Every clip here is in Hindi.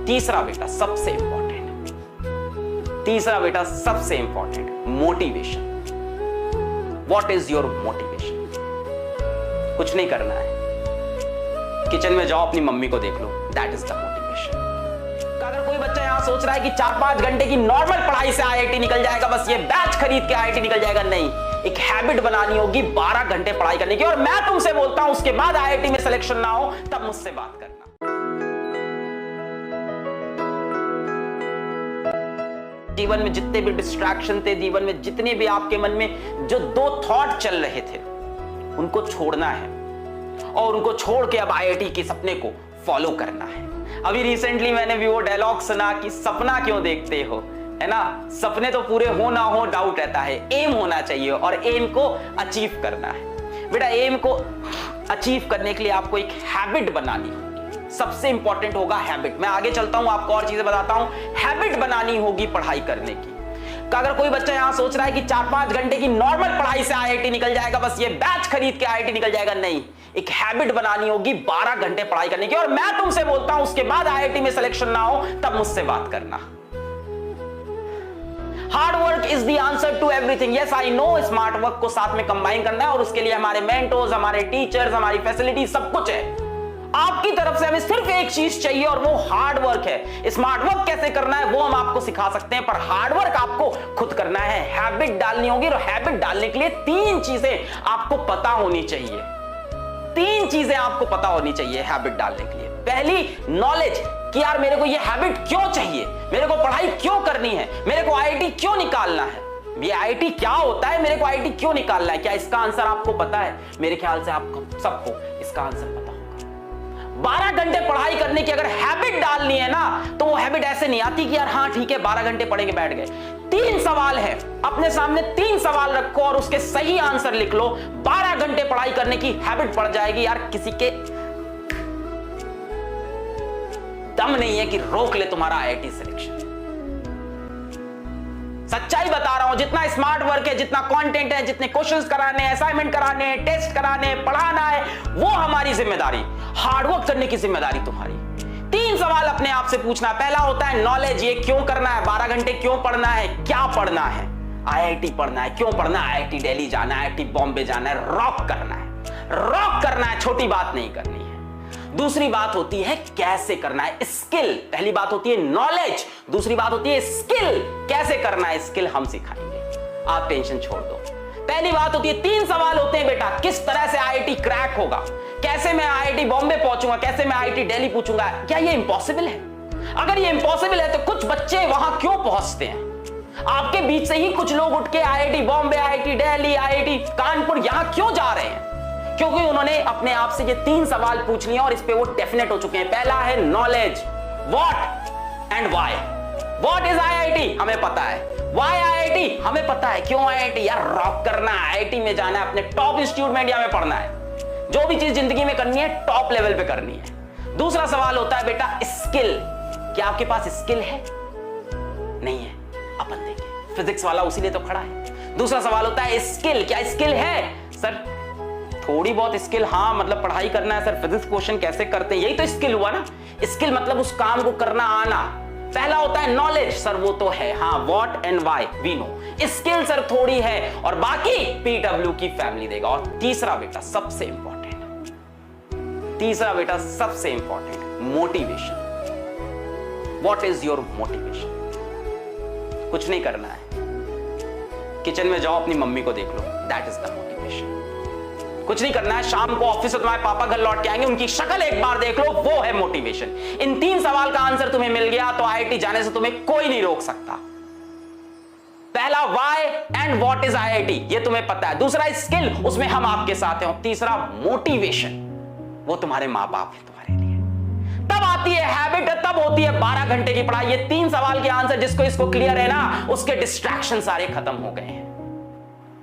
तीसरा बेटा सबसे इंपॉर्टेंट, तीसरा बेटा सबसे important, motivation. What is your motivation? कुछ नहीं करना है, किचन में जाओ, अपनी मम्मी को देख लो, दैट इज द मोटिवेशन। अगर कोई बच्चा यहां सोच रहा है कि 4-5 घंटे की नॉर्मल पढ़ाई से आईआईटी निकल जाएगा, बस ये बैच खरीद के आईआईटी निकल जाएगा, नहीं, एक हैबिट बनानी होगी 12 घंटे पढ़ाई करने की। और मैं तुमसे बोलता हूं उसके बाद आईआईटी में सिलेक्शन ना हो तब मुझसे बात करना। जीवन में जितने भी डिस्ट्रैक्शन थे, जीवन में जितने भी आपके मन में जो 2 थॉट चल रहे थे, उनको छोड़ना है और उनको छोड़ के अब आईआईटी के सपने को फॉलो करना है। अभी रिसेंटली मैंने भी वो डायलॉग सुना कि सपना क्यों देखते हो, है ना, सपने तो पूरे हो ना हो डाउट रहता है, एम होना चाहिए और एम को अचीव करना है। बेटा एम को अचीव करने के लिए आपको एक हैबिट बनानी होगी, सबसे इंपॉर्टेंट होगा हैबिट। मैं आगे चलता हूं, आपको और चीजें बताता हूं। हैबिट बनानी होगी पढ़ाई करने की। अगर कोई बच्चा यहां सोच रहा है कि 4-5 घंटे की नॉर्मल पढ़ाई से आईआईटी निकल जाएगा, बस ये बैच खरीद के आईआईटी निकल जाएगा, नहीं, एक हैबिट बनानी होगी 12 घंटे पढ़ाई करने की। और मैं तुमसे बोलता हूं उसके बाद आईआईटी में सिलेक्शन ना हो तब मुझसे बात करना। Hard work is the answer to everything. Yes I know, smart work को साथ में कंबाइन करना है और उसके लिए हमारे मेंटोर्स, हमारे टीचर्स, हमारी फैसिलिटी सब कुछ है। आपकी तरफ से हमें सिर्फ एक चीज चाहिए और वो हार्ड वर्क है। स्मार्ट वर्क कैसे करना है वो हम आपको सिखा सकते हैं, पर हार्ड वर्क आपको खुद करना है, हैबिट डालनी होगी। और हैबिट डालने के लिए 3 चीजें आपको पता होनी चाहिए, 3 चीजें आपको पता होनी चाहिए हैबिट डालने के लिए। पहली, नॉलेज, कि यार मेरे को ये हैबिट क्यों चाहिए, मेरे को पढ़ाई क्यों करनी है, मेरे को आईआईटी क्यों निकालना है, ये आईआईटी क्या होता है, मेरे को आईआईटी क्यों निकालना है। क्या इसका आंसर आपको पता है? मेरे ख्याल से आपको सबको इसका आंसर पता होगा। 12 घंटे पढ़ाई करने की अगर हैबिट डालनी है ना, तो वो हैबिट ऐसे नहीं आती कि यार हाँ ठीक है 12 घंटे पढ़ेंगे बैठ गए। 3 सवाल है, अपने सामने 3 सवाल रखो और उसके सही आंसर लिख लो। 12 घंटे पढ़ाई करने की हैबिट पड़ जाएगी। यार किसी के दम नहीं है कि रोक ले तुम्हारा आईआईटी सिलेक्शन। सच्चाई बता रहा हूं, जितना स्मार्ट वर्क है, जितना कंटेंट है, जितने क्वेश्चंस कराने हैं, असाइनमेंट कराने हैं, टेस्ट कराने हैं, पढ़ाना है, वो हमारी जिम्मेदारी। हार्डवर्क करने की जिम्मेदारी तुम्हारी। 3 सवाल अपने आप से पूछना। पहला होता है नॉलेज, ये क्यों करना है, 12 घंटे क्यों पढ़ना है, क्या पढ़ना है, आईआईटी पढ़ना है, क्यों पढ़ना है, आईआईटी दिल्ली जाना है, आईआईटी बॉम्बे जाना है, रॉक करना है, रॉक करना है, छोटी बात नहीं करनी है। दूसरी बात होती है कैसे करना है, स्किल। पहली बात होती है नॉलेज, दूसरी बात होती है स्किल, कैसे करना है, स्किल हम सिखाएंगे, आप टेंशन छोड़ दो। पहली बात होती है 3 सवाल होते हैं बेटा, किस तरह से आईआईटी क्रैक होगा, कैसे मैं आईआईटी बॉम्बे पहुंचूंगा, कैसे मैं आईआईटी दिल्ली पूछूंगा। क्या ये इंपॉसिबल है? अगर ये इंपॉसिबल है तो कुछ बच्चे वहां क्यों पहुंचते हैं? आपके बीच से ही कुछ लोग उठ के IIT Bombay, IIT Delhi, IIT Kanpur यहां क्यों जा रहे हैं? क्योंकि उन्होंने अपने आप से ये 3 सवाल पूछ लिए और इस पे वो डेफिनेट हो चुके हैं। पहला है knowledge, what and why. What is IIT, हमें पता है। व्हाई आईआईटी, हमें पता है। क्यों आईआईटी? यार रॉक करना है, आईआईटी में जाना है, अपने टॉप इंस्टीट्यूट में इंडिया में पढ़ना है, जो भी चीज जिंदगी में करनी है टॉप लेवल पे करनी है। दूसरा सवाल होता है बेटा स्किल, क्या आपके पास स्किल है? नहीं है, अपन देखें, फिजिक्स वाला उसीलिए तो खड़ा है। दूसरा सवाल होता है स्किल, क्या स्किल है? सर थोड़ी बहुत स्किल, हाँ मतलब पढ़ाई करना है। सर फिजिक्स क्वेश्चन कैसे करते हैं, यही तो स्किल हुआ ना। स्किल मतलब उस काम को करना आना। पहला होता है नॉलेज, सर वो तो है, हाँ what and why we know. Skill sir थोड़ी है और बाकी पीडब्ल्यू की फैमिली देगा। और तीसरा बेटा सबसे इंपॉर्टेंट, तीसरा बेटा सबसे important, motivation. What is your motivation? कुछ नहीं करना है, किचन में जाओ, अपनी मम्मी को देख लो, दैट इज द मोटिवेशन। कुछ नहीं करना है, शाम को ऑफिस से तुम्हारे पापा घर लौट के आएंगे, उनकी शक्ल एक बार देख लो, वो है मोटिवेशन। इन 3 सवाल का आंसर तुम्हें मिल गया तो आईआईटी जाने से तुम्हें कोई नहीं रोक सकता। पहला why and what is IIT, ये तुम्हें पता है। दूसरा स्किल, उसमें हम आपके साथ हैं। और तीसरा मोटिवेशन, वो तुम्हारे माँ बाप है तुम्हारे लिए। तब आती है हैबिट, तब होती है 12 घंटे की पढ़ाई। ये 3 सवाल के आंसर जिसको इसको क्लियर है ना, उसके डिस्ट्रैक्शन सारे खत्म हो गए हैं।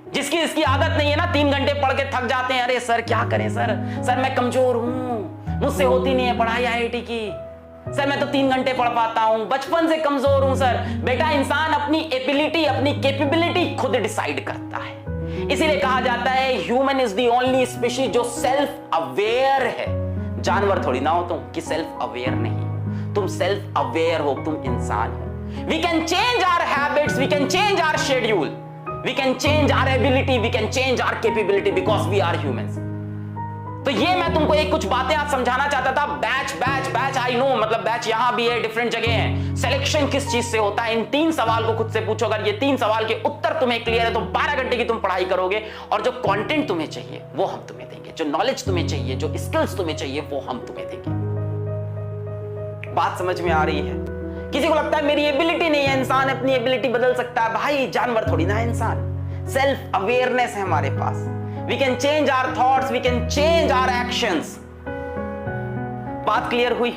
जिसकी इसकी आदत नहीं है ना, 3 घंटे पढ़ के थक जाते हैं, अरे सर क्या करें सर मैं कमजोर हूं, मुझसे होती नहीं है पढ़ाई आईआईटी की, सर मैं तो 3 घंटे पढ़ पाता हूं, बचपन से कमजोर हूं। सर बेटा इंसान अपनी एबिलिटी, अपनी कैपेबिलिटी खुद डिसाइड करता है। इसीलिए कहा जाता है human is the only species जो सेल्फ अवेयर है। जानवर थोड़ी ना हो तुम कि सेल्फ अवेयर नहीं। तुम सेल्फ अवेयर हो, तुम इंसान हो। We can change our habits, we can change our schedule, we can change our ability, we can change our capability because we are humans. तो ये मैं तुमको एक कुछ बातें आज समझाना चाहता था। Batch batch batch I know, मतलब बैच यहां भी है, डिफरेंट जगह है। सिलेक्शन किस चीज से होता है, इन 3 सवाल को खुद से पूछो। अगर ये 3 सवाल के उत्तर तुम्हें क्लियर है तो 12 घंटे की तुम पढ़ाई करोगे, और जो कंटेंट तुम्हें चाहिए वो हम तुम्हें देंगे, जो नॉलेज तुम्हें चाहिए, जो स्किल्स तुम्हें चाहिए वो हम तुम्हें देंगे। बात समझ में आ रही है? किसी को लगता है मेरी एबिलिटी नहीं है, इंसान अपनी एबिलिटी बदल सकता है। भाई जानवर थोड़ी ना है इंसान, सेल्फ अवेयरनेस है हमारे पास। We can change our thoughts, we can change our actions। बात क्लियर हुई?